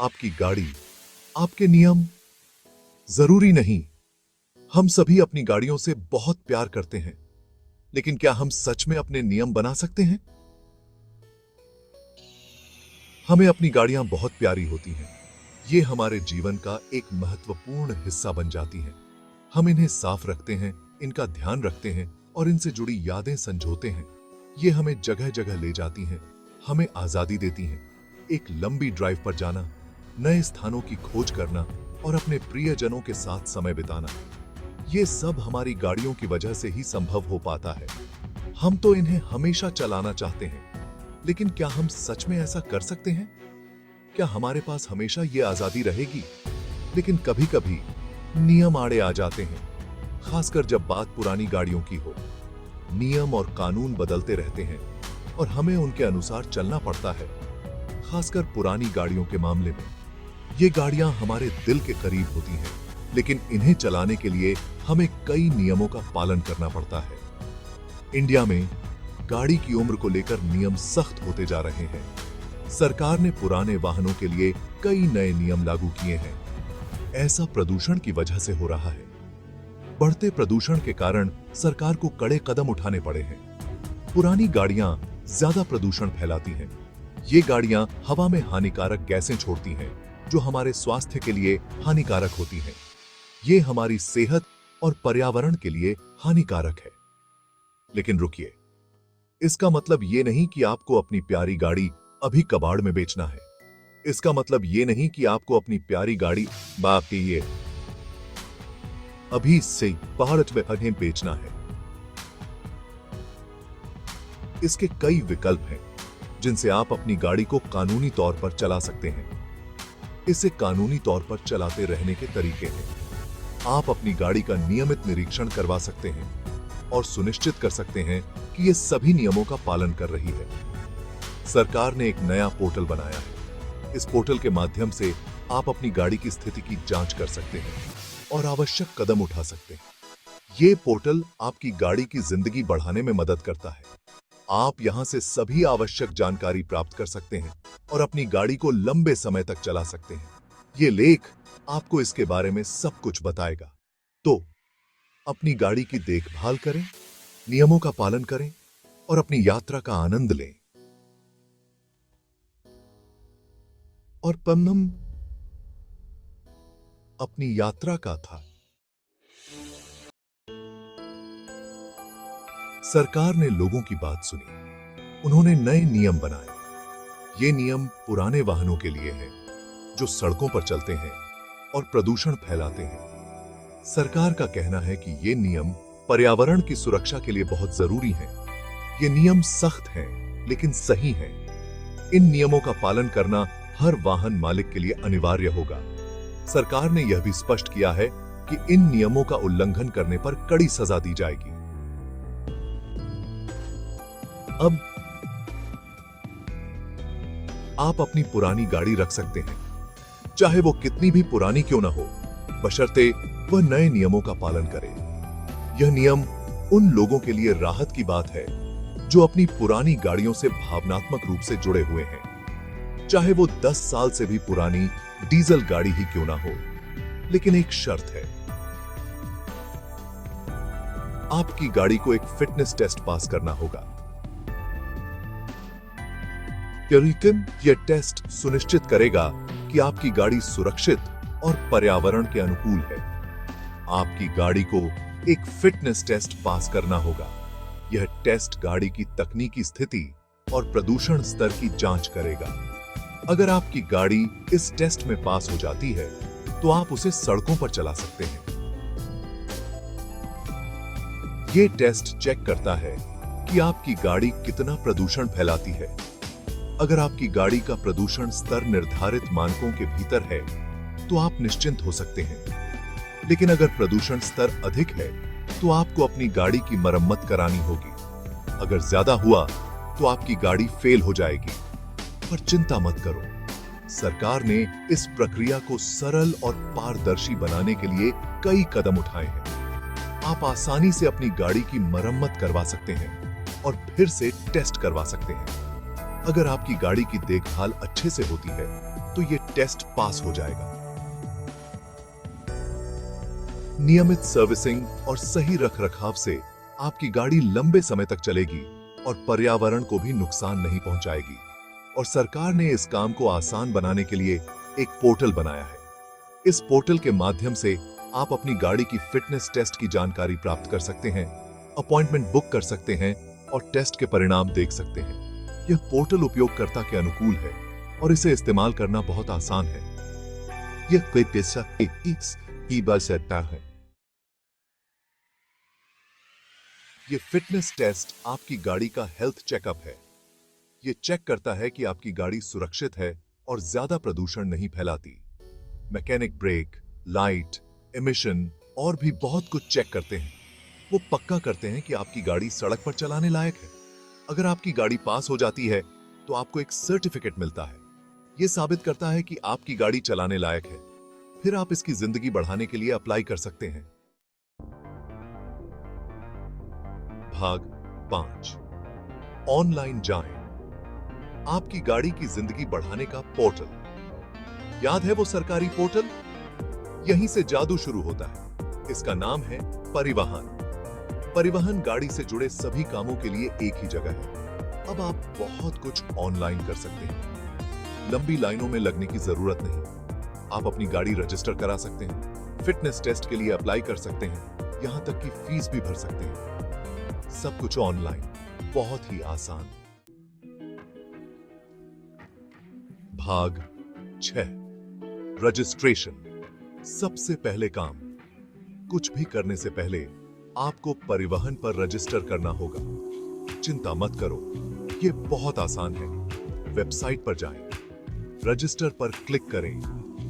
आपकी गाड़ी, आपके नियम जरूरी नहीं। हम सभी अपनी गाड़ियों से बहुत प्यार करते हैं, लेकिन क्या हम सच में अपने नियम बना सकते हैं? हमें अपनी गाड़ियां बहुत प्यारी होती हैं। ये हमारे जीवन का एक महत्वपूर्ण हिस्सा बन जाती हैं। हम इन्हें साफ रखते हैं, इनका ध्यान रखते हैं और इनसे जुड़ी यादें संजोते हैं। ये हमें जगह जगह ले जाती हैं, हमें आजादी देती हैं। एक लंबी ड्राइव पर जाना, नए स्थानों की खोज करना और अपने प्रियजनों के साथ समय बिताना, ये सब हमारी गाड़ियों की वजह से ही संभव हो पाता है। हम तो इन्हें हमेशा चलाना चाहते हैं, लेकिन क्या हम सच में ऐसा कर सकते हैं? क्या हमारे पास हमेशा ये आजादी रहेगी? लेकिन कभी कभी नियम आड़े आ जाते हैं, खासकर जब बात पुरानी गाड़ियों की हो। नियम और कानून बदलते रहते हैं और हमें उनके अनुसार चलना पड़ता है, खासकर पुरानी गाड़ियों के मामले में। ये गाड़ियां हमारे दिल के करीब होती हैं, लेकिन इन्हें चलाने के लिए हमें कई नियमों का पालन करना पड़ता है। इंडिया में गाड़ी की उम्र को लेकर नियम सख्त होते जा रहे हैं। सरकार ने पुराने वाहनों के लिए कई नए नियम लागू किए हैं। ऐसा प्रदूषण की वजह से हो रहा है। बढ़ते प्रदूषण के कारण सरकार को कड़े कदम उठाने पड़े हैं। पुरानी गाड़ियां ज्यादा प्रदूषण फैलाती हैं। ये गाड़ियां हवा में हानिकारक गैसें छोड़ती हैं, जो हमारे स्वास्थ्य के लिए हानिकारक होती हैं। ये हमारी सेहत और पर्यावरण के लिए हानिकारक है। लेकिन रुकिए, इसका मतलब ये नहीं कि आपको अपनी प्यारी गाड़ी अभी कबाड़ में बेचना है। इसका मतलब ये नहीं कि आपको अपनी प्यारी गाड़ी ये अभी से पहाड़ में बेचना है। इसके कई विकल्प हैं, जिनसे आप अपनी गाड़ी को कानूनी तौर पर चला सकते हैं। इसे कानूनी तौर पर चलाते रहने के तरीके हैं। आप अपनी गाड़ी का नियमित निरीक्षण करवा सकते हैं और सुनिश्चित कर सकते हैं कि ये सभी नियमों का पालन कर रही है। सरकार ने एक नया पोर्टल बनाया है। इस पोर्टल के माध्यम से आप अपनी गाड़ी की स्थिति की जांच कर सकते हैं और आवश्यक कदम उठा सकते हैं। ये पोर्टल आपकी गाड़ी की जिंदगी बढ़ाने में मदद करता है। आप यहां से सभी आवश्यक जानकारी प्राप्त कर सकते हैं और अपनी गाड़ी को लंबे समय तक चला सकते हैं। ये लेख आपको इसके बारे में सब कुछ बताएगा। तो अपनी गाड़ी की देखभाल करें, नियमों का पालन करें और अपनी यात्रा का आनंद लें। और पन्नम अपनी यात्रा का था। सरकार ने लोगों की बात सुनी। उन्होंने नए नियम बनाए। ये नियम पुराने वाहनों के लिए हैं, जो सड़कों पर चलते हैं और प्रदूषण फैलाते हैं। सरकार का कहना है कि ये नियम पर्यावरण की सुरक्षा के लिए बहुत जरूरी हैं। ये नियम सख्त हैं, लेकिन सही हैं। इन नियमों का पालन करना हर वाहन मालिक के लिए अनिवार्य होगा। सरकार ने यह भी स्पष्ट किया है कि इन नियमों का उल्लंघन करने पर कड़ी सजा दी जाएगी। अब आप अपनी पुरानी गाड़ी रख सकते हैं, चाहे वो कितनी भी पुरानी क्यों ना हो, बशर्ते वह नए नियमों का पालन करे। यह नियम उन लोगों के लिए राहत की बात है जो अपनी पुरानी गाड़ियों से भावनात्मक रूप से जुड़े हुए हैं, चाहे वो 10 साल से भी पुरानी डीजल गाड़ी ही क्यों ना हो। लेकिन एक शर्त है, आपकी गाड़ी को एक फिटनेस टेस्ट पास करना होगा। यह टेस्ट सुनिश्चित करेगा कि आपकी गाड़ी सुरक्षित और पर्यावरण के अनुकूल है। आपकी गाड़ी को एक फिटनेस टेस्ट पास करना होगा। यह टेस्ट गाड़ी की तकनीकी स्थिति और प्रदूषण स्तर की जांच करेगा। अगर आपकी गाड़ी इस टेस्ट में पास हो जाती है, तो आप उसे सड़कों पर चला सकते हैं। यह टेस्ट चेक करता है कि आपकी गाड़ी कितना प्रदूषण फैलाती है। अगर आपकी गाड़ी का प्रदूषण स्तर निर्धारित मानकों के भीतर है, तो आप निश्चिंत हो सकते हैं। लेकिन अगर प्रदूषण स्तर अधिक है, तो आपको अपनी गाड़ी की मरम्मत करानी होगी। अगर ज्यादा हुआ, तो आपकी गाड़ी फेल हो जाएगी। पर चिंता मत करो, सरकार ने इस प्रक्रिया को सरल और पारदर्शी बनाने के लिए कई कदम उठाए हैं। आप आसानी से अपनी गाड़ी की मरम्मत करवा सकते हैं और फिर से टेस्ट करवा सकते हैं। अगर आपकी गाड़ी की देखभाल अच्छे से होती है, तो ये टेस्ट पास हो जाएगा। नियमित सर्विसिंग और सही रखरखाव से आपकी गाड़ी लंबे समय तक चलेगी और पर्यावरण को भी नुकसान नहीं पहुंचाएगी। और सरकार ने इस काम को आसान बनाने के लिए एक पोर्टल बनाया है। इस पोर्टल के माध्यम से आप अपनी गाड़ी की फिटनेस टेस्ट की जानकारी प्राप्त कर सकते हैं, अपॉइंटमेंट बुक कर सकते हैं और टेस्ट के परिणाम देख सकते हैं। यह पोर्टल उपयोगकर्ता के अनुकूल है और इसे इस्तेमाल करना बहुत आसान है। यह कोई पैसा की आवश्यकता है। यह फिटनेस टेस्ट आपकी गाड़ी का हेल्थ चेकअप है। यह चेक करता है कि आपकी गाड़ी सुरक्षित है और ज्यादा प्रदूषण नहीं फैलाती। मैकेनिक ब्रेक, लाइट, एमिशन और भी बहुत कुछ चेक करते हैं। वो पक्का करते हैं कि आपकी गाड़ी सड़क पर चलाने लायक है। अगर आपकी गाड़ी पास हो जाती है तो आपको एक सर्टिफिकेट मिलता है। यह साबित करता है कि आपकी गाड़ी चलाने लायक है। फिर आप इसकी जिंदगी बढ़ाने के लिए अप्लाई कर सकते हैं। भाग 5, ऑनलाइन जाएं। आपकी गाड़ी की जिंदगी बढ़ाने का पोर्टल। याद है वो सरकारी पोर्टल? यहीं से जादू शुरू होता है। इसका नाम है परिवहन। परिवहन गाड़ी से जुड़े सभी कामों के लिए एक ही जगह है। अब आप बहुत कुछ ऑनलाइन कर सकते हैं। लंबी लाइनों में लगने की जरूरत नहीं। आप अपनी गाड़ी रजिस्टर करा सकते हैं, फिटनेस टेस्ट के लिए अप्लाई कर सकते हैं, यहां तक कि फीस भी भर सकते हैं। सब कुछ ऑनलाइन, बहुत ही आसान। भाग 6, रजिस्ट्रेशन। सबसे पहले काम, कुछ भी करने से पहले आपको परिवहन पर रजिस्टर करना होगा। चिंता मत करो, ये बहुत आसान है। वेबसाइट पर जाएं, रजिस्टर पर क्लिक करें,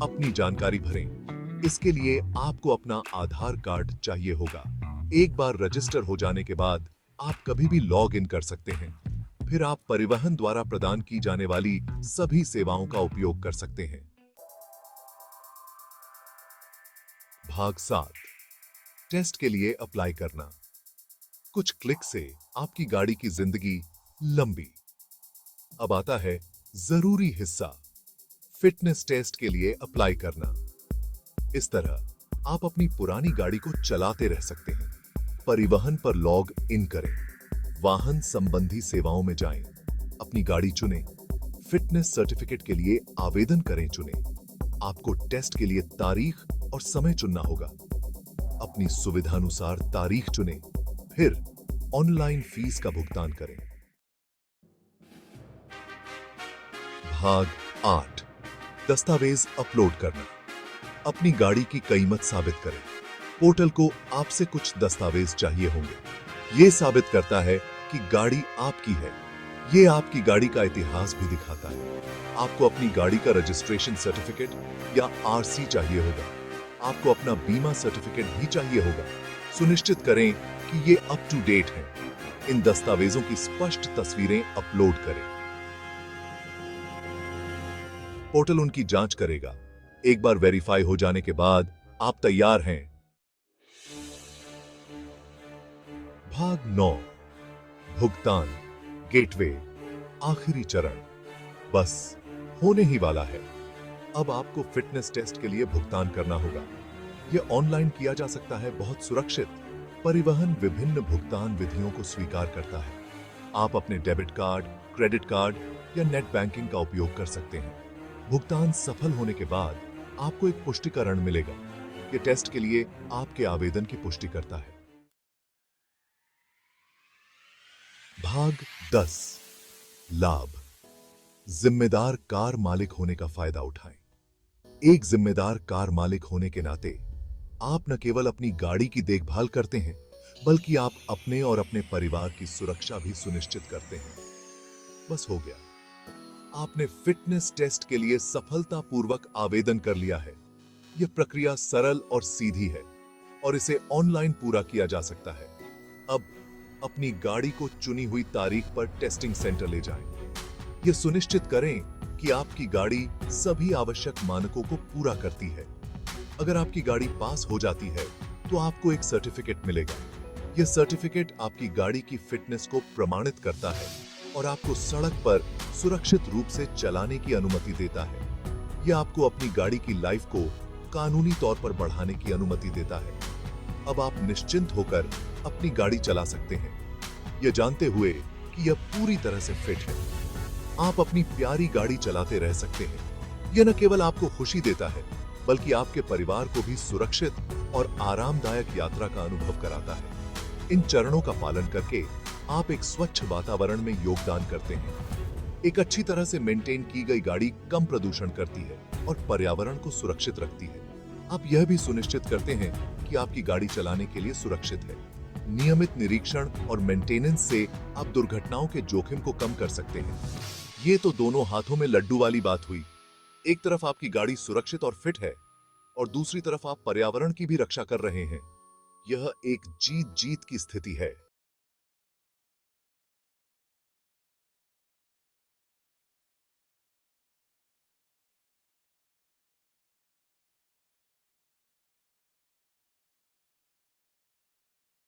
अपनी जानकारी भरें। इसके लिए आपको अपना आधार कार्ड चाहिए होगा। एक बार रजिस्टर हो जाने के बाद आप कभी भी लॉग इन कर सकते हैं। फिर आप परिवहन द्वारा प्रदान की जाने वाली सभी सेवाओं का उपयोग कर सकते हैं। भाग 7, टेस्ट के लिए अप्लाई करना। कुछ क्लिक से आपकी गाड़ी की जिंदगी लंबी। अब आता है जरूरी हिस्सा, फिटनेस टेस्ट के लिए अप्लाई करना। इस तरह आप अपनी पुरानी गाड़ी को चलाते रह सकते हैं। परिवहन पर लॉग इन करें, वाहन संबंधी सेवाओं में जाएं, अपनी गाड़ी चुनें, फिटनेस सर्टिफिकेट के लिए आवेदन करें चुनें। आपको टेस्ट के लिए तारीख और समय चुनना होगा। अपनी सुविधानुसार तारीख चुनें, फिर ऑनलाइन फीस का भुगतान करें। भाग 8, दस्तावेज अपलोड करना। अपनी गाड़ी की कीमत साबित करें। पोर्टल को आपसे कुछ दस्तावेज चाहिए होंगे। यह साबित करता है कि गाड़ी आपकी है। यह आपकी गाड़ी का इतिहास भी दिखाता है। आपको अपनी गाड़ी का रजिस्ट्रेशन सर्टिफिकेट या आरसी चाहिए होगा। आपको अपना बीमा सर्टिफिकेट भी चाहिए होगा। सुनिश्चित करें कि ये अप टू डेट है। इन दस्तावेजों की स्पष्ट तस्वीरें अपलोड करें। पोर्टल उनकी जांच करेगा। एक बार वेरीफाई हो जाने के बाद आप तैयार हैं। भाग 9, भुगतान, गेटवे, आखिरी चरण। बस होने ही वाला है। अब आपको फिटनेस टेस्ट के लिए भुगतान करना होगा। यह ऑनलाइन किया जा सकता है, बहुत सुरक्षित। परिवहन विभिन्न भुगतान विधियों को स्वीकार करता है। आप अपने डेबिट कार्ड, क्रेडिट कार्ड या नेट बैंकिंग का उपयोग कर सकते हैं। भुगतान सफल होने के बाद आपको एक पुष्टिकरण मिलेगा। यह टेस्ट के लिए आपके आवेदन की पुष्टि करता है। भाग 10, लाभ, जिम्मेदार कार मालिक होने का फायदा उठाएं। एक जिम्मेदार कार मालिक होने के नाते आप न केवल अपनी गाड़ी की देखभाल करते हैं, बल्कि आप अपने और अपने परिवार की सुरक्षा भी सुनिश्चित करते हैं। बस हो गया, आपने फिटनेस टेस्ट के लिए सफलतापूर्वक आवेदन कर लिया है। यह प्रक्रिया सरल और सीधी है और इसे ऑनलाइन पूरा किया जा सकता है। अब अपनी गाड़ी को चुनी हुई तारीख पर टेस्टिंग सेंटर ले जाएं। यह सुनिश्चित करें कि आपकी गाड़ी सभी आवश्यक मानकों को पूरा करती है। अगर आपकी गाड़ी पास हो जाती है तो आपको एक सर्टिफिकेट मिलेगा। यह सर्टिफिकेट आपकी गाड़ी की फिटनेस को प्रमाणित करता है और आपको सड़क पर सुरक्षित रूप से चलाने की अनुमति देता है। यह आपको अपनी गाड़ी की लाइफ को कानूनी तौर पर बढ़ाने की अनुमति देता है। अब आप निश्चिंत होकर अपनी गाड़ी चला सकते हैं, यह जानते हुए कि यह पूरी तरह से फिट है। आप अपनी प्यारी गाड़ी चलाते रह सकते हैं। यह न केवल आपको खुशी देता है, बल्कि आपके परिवार को भी सुरक्षित और आरामदायक यात्रा का अनुभव कराता है। इन चरणों का पालन करके आप एक स्वच्छ वातावरण में योगदान करते हैं। एक अच्छी तरह से मेंटेन की गई गाड़ी कम प्रदूषण करती है और पर्यावरण को सुरक्षित रखती है। आप यह भी सुनिश्चित करते हैं कि आपकी गाड़ी चलाने के लिए सुरक्षित है। नियमित निरीक्षण और मेंटेनेंस से आप दुर्घटनाओं के जोखिम को कम कर सकते हैं। ये तो दोनों हाथों में लड्डू वाली बात हुई। एक तरफ आपकी गाड़ी सुरक्षित और फिट है और दूसरी तरफ आप पर्यावरण की भी रक्षा कर रहे हैं। यह एक जीत जीत की स्थिति है।